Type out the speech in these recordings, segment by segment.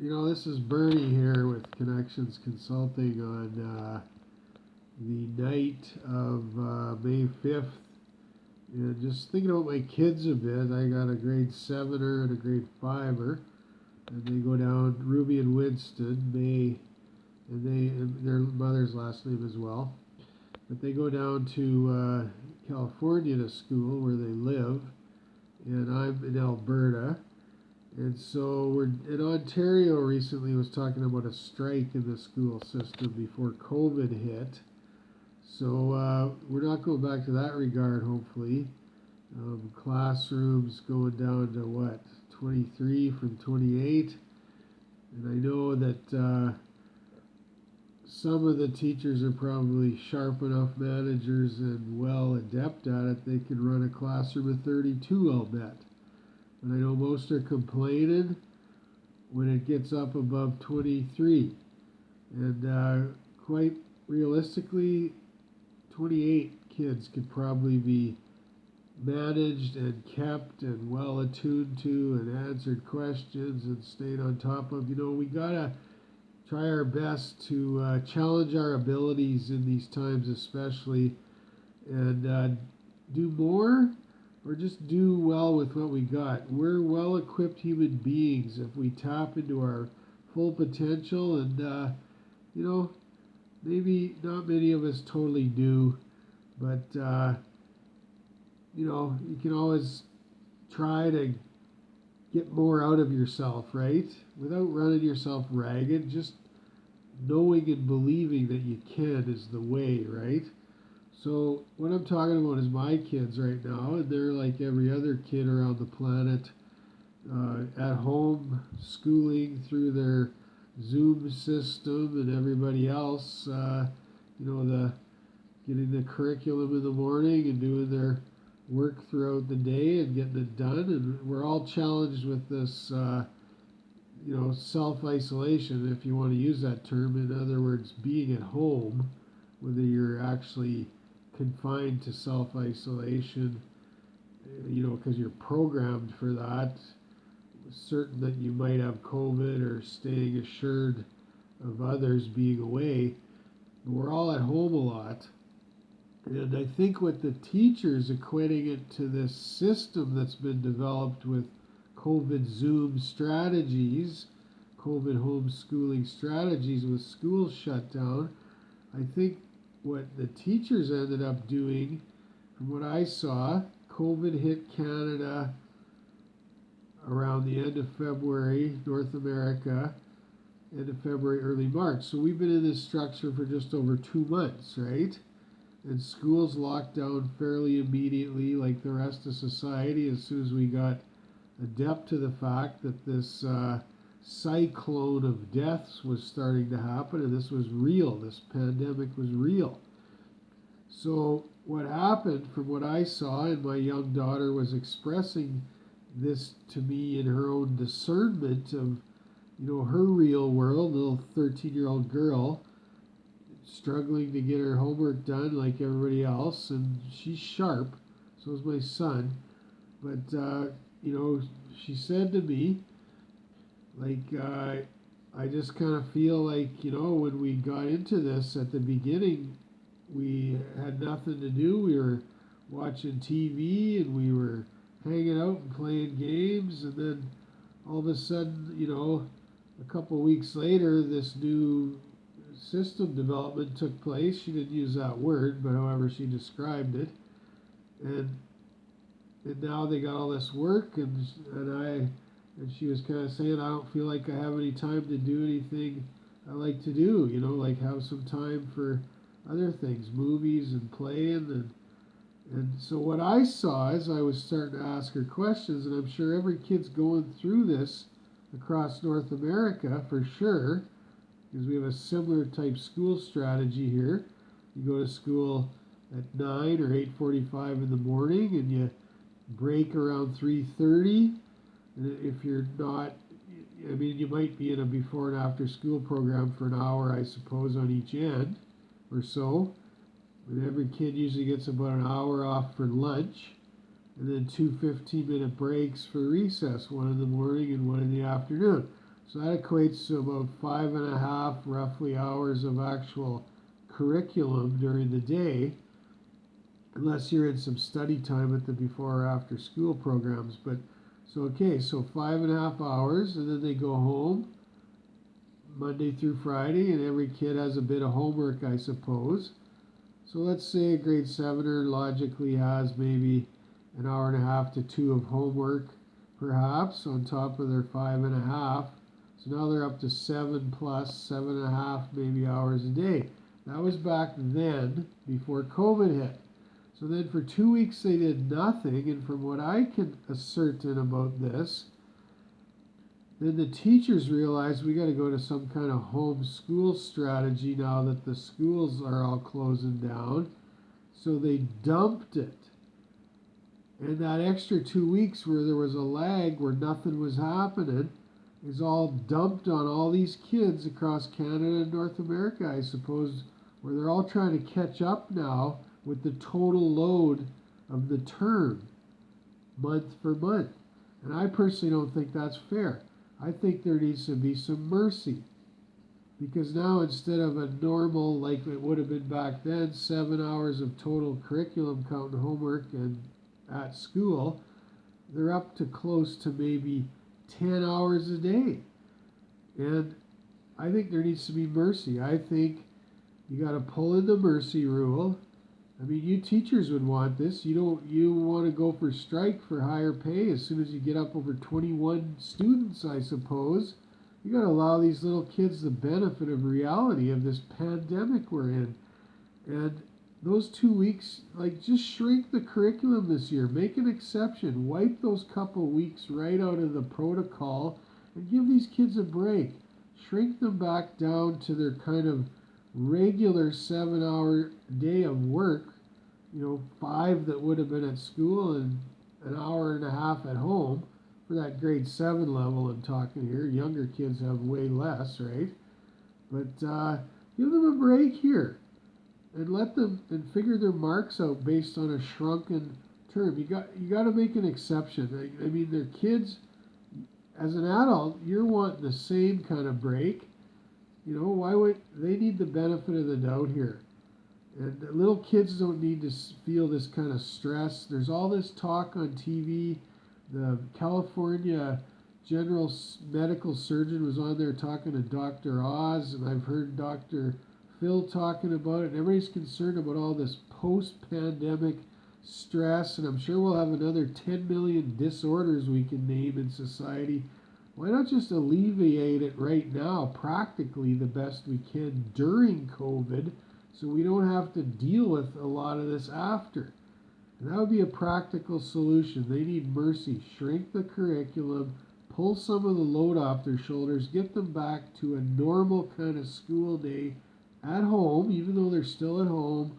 This is Bernie here with Connections Consulting on the night of May 5th. And just thinking about my kids a bit, I got a grade 7er and a grade 5er. And they go down, Ruby and Winston, and their mother's last name as well. But they go down to California to school where they live. And I'm in Alberta. And so we're in Ontario recently was talking about a strike in the school system before COVID hit. So we're not going back to that regard, hopefully. Classrooms going down to 23 from 28. And I know that some of the teachers are probably sharp enough managers and well adept at it. They can run a classroom of 32, I'll bet. And I know most are complaining when it gets up above 23. And quite realistically, 28 kids could probably be managed and kept and well attuned to and answered questions and stayed on top of. We got to try our best to challenge our abilities in these times especially and do more or just do well with what we got. We're well-equipped human beings if we tap into our full potential, and maybe not many of us totally do, but you can always try to get more out of yourself, right? Without running yourself ragged, just knowing and believing that you can is the way, right? So what I'm talking about is my kids right now, and they're like every other kid around the planet, at home, schooling through their Zoom system, and everybody else, getting the curriculum in the morning and doing their work throughout the day and getting it done. And we're all challenged with this, self-isolation, if you want to use that term. In other words, being at home, whether you're actually confined to self-isolation, because you're programmed for that, certain that you might have COVID or staying assured of others being away. But we're all at home a lot. And I think what the teachers equating it to this system that's been developed with COVID Zoom strategies, COVID homeschooling strategies with school shutdown, I think what the teachers ended up doing, from what I saw, COVID hit Canada around the end of February, North America, end of February, early March. So we've been in this structure for just over 2 months, right? And schools locked down fairly immediately, like the rest of society, as soon as we got adept to the fact that this cyclone of deaths was starting to happen, and this was real. This pandemic was real. So what happened, from what I saw, and my young daughter was expressing this to me in her own discernment of, her real world, little 13-year-old girl, struggling to get her homework done like everybody else, and she's sharp, so is my son. But, she said to me, I just kind of feel like, when we got into this at the beginning, we had nothing to do. We were watching TV and we were hanging out and playing games, and then all of a sudden, a couple of weeks later, this new system development took place. She didn't use that word, but however she described it. And now they got all this work, and she was kind of saying, I don't feel like I have any time to do anything I like to do, like have some time for other things, movies and playing. And so what I saw as I was starting to ask her questions, and I'm sure every kid's going through this across North America for sure, because we have a similar type school strategy here. You go to school at 9 or 8:45 in the morning, and you break around 3:30. And if you're not, you might be in a before and after school program for an hour, I suppose, on each end or so. And every kid usually gets about an hour off for lunch, and then 2 15-minute breaks for recess, one in the morning and one in the afternoon. So that equates to about 5.5 roughly hours of actual curriculum during the day, unless you're in some study time at the before or after school programs. But so okay, so 5.5 hours, and then they go home Monday through Friday, and every kid has a bit of homework, I suppose. So let's say a grade 7er logically has maybe an hour and a half to 2 of homework, perhaps, on top of their 5.5. So now they're up to 7 plus 7.5 maybe hours a day. That was back then, before COVID hit. So then for 2 weeks they did nothing, and from what I can ascertain about this, then the teachers realized we got to go to some kind of homeschool strategy now that the schools are all closing down. So they dumped it. And that extra 2 weeks where there was a lag, where nothing was happening, is all dumped on all these kids across Canada and North America, I suppose, where they're all trying to catch up now with the total load of the term, month for month. And I personally don't think that's fair. I think there needs to be some mercy. Because now instead of a normal, like it would have been back then, 7 hours of total curriculum counting homework and at school, they're up to close to maybe 10 hours a day. And I think there needs to be mercy. I think you got to pull in the mercy rule. I mean, you teachers would want this. You want to go for strike for higher pay as soon as you get up over 21 students, I suppose. You got to allow these little kids the benefit of reality of this pandemic we're in. And those 2 weeks, like, just shrink the curriculum this year. Make an exception. Wipe those couple weeks right out of the protocol and give these kids a break. Shrink them back down to their kind of regular 7-hour day of work, 5 that would have been at school and an hour and a half at home for that grade 7 level I'm talking here. Younger kids have way less, right? But give them a break here and let them and figure their marks out based on a shrunken term. You got to make an exception. I mean, they're kids. As an adult, you're wanting the same kind of break. Why would they need the benefit of the doubt here? And little kids don't need to feel this kind of stress. There's all this talk on TV. The California General Medical Surgeon was on there talking to Dr. Oz, and I've heard Dr. Phil talking about it. And everybody's concerned about all this post-pandemic stress, and I'm sure we'll have another 10 million disorders we can name in society. Why not just alleviate it right now, practically the best we can during COVID, so we don't have to deal with a lot of this after? And that would be a practical solution. They need mercy. Shrink the curriculum, pull some of the load off their shoulders, get them back to a normal kind of school day at home, even though they're still at home,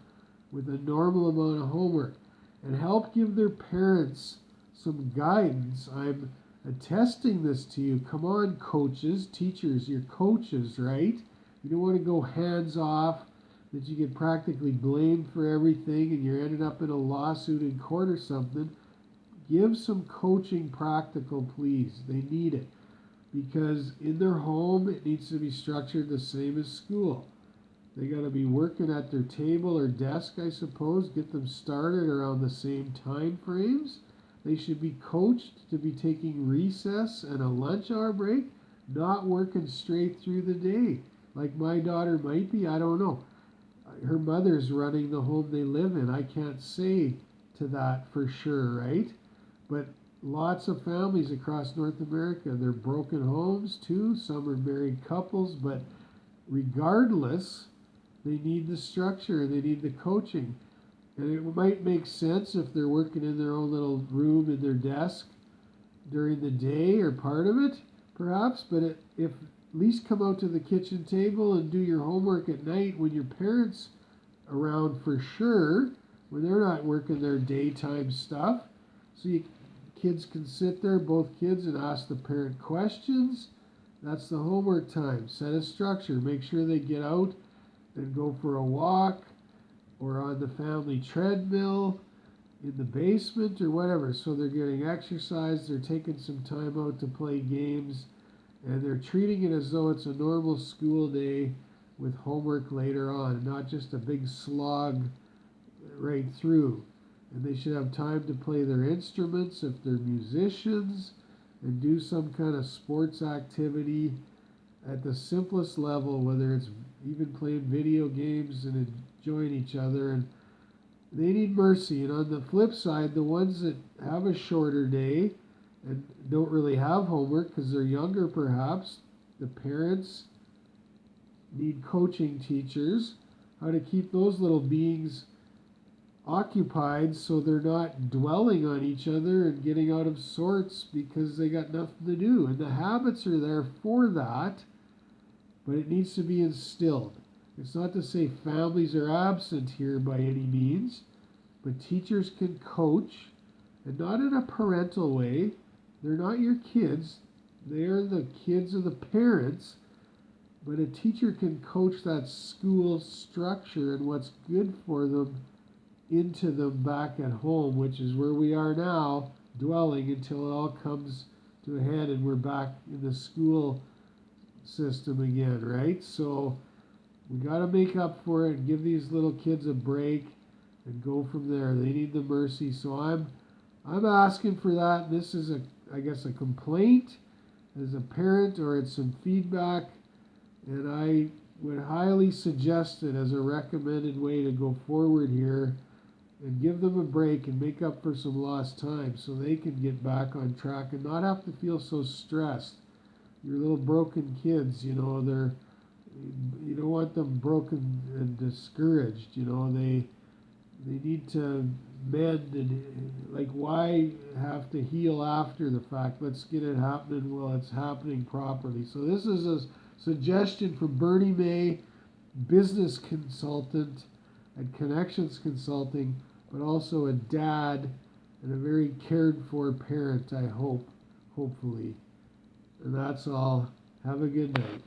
with a normal amount of homework, and help give their parents some guidance. I'm attesting this to you. Come on, coaches, teachers, you're coaches, right? You don't want to go hands off, that you get practically blamed for everything and you're ending up in a lawsuit in court or something. Give some coaching practical, please. They need it. Because in their home, it needs to be structured the same as school. They got to be working at their table or desk, I suppose. Get them started around the same time frames. They should be coached to be taking recess and a lunch hour break, not working straight through the day. Like my daughter might be, I don't know. Her mother's running the home they live in. I can't say to that for sure, right? But lots of families across North America, they're broken homes too. Some are married couples, but regardless, they need the structure, they need the coaching. And it might make sense if they're working in their own little room in their desk during the day or part of it, perhaps, but if at least come out to the kitchen table and do your homework at night when your parents around for sure, when they're not working their daytime stuff. So kids can sit there, both kids, and ask the parent questions. That's the homework time. Set a structure. Make sure they get out and go for a walk or on the family treadmill in the basement or whatever. So they're getting exercise. They're taking some time out to play games And they're treating it as though it's a normal school day with homework later on, not just a big slog right through. And they should have time to play their instruments if they're musicians and do some kind of sports activity at the simplest level, whether it's even playing video games and enjoying each other. And they need mercy. And on the flip side, the ones that have a shorter day and don't really have homework because they're younger perhaps, the parents need coaching teachers how to keep those little beings occupied so they're not dwelling on each other and getting out of sorts because they got nothing to do. And the habits are there for that, but it needs to be instilled. It's not to say families are absent here by any means, but teachers can coach, and not in a parental way. They're not your kids. They're the kids of the parents. But a teacher can coach that school structure and what's good for them into them back at home, which is where we are now, dwelling until it all comes to a head and we're back in the school system again, right? So we got to make up for it and give these little kids a break and go from there. They need the mercy. So I'm asking for that. This is I guess a complaint as a parent, or it's some feedback, and I would highly suggest it as a recommended way to go forward here and give them a break and make up for some lost time so they can get back on track and not have to feel so stressed. Your little broken kids, you don't want them broken and discouraged, they need to mend, and like, why have to heal after the fact? Let's get it happening while it's happening properly. So this is a suggestion from Bernie May, business consultant at Connections Consulting, but also a dad and a very cared for parent, I hope, hopefully. And that's all. Have a good night.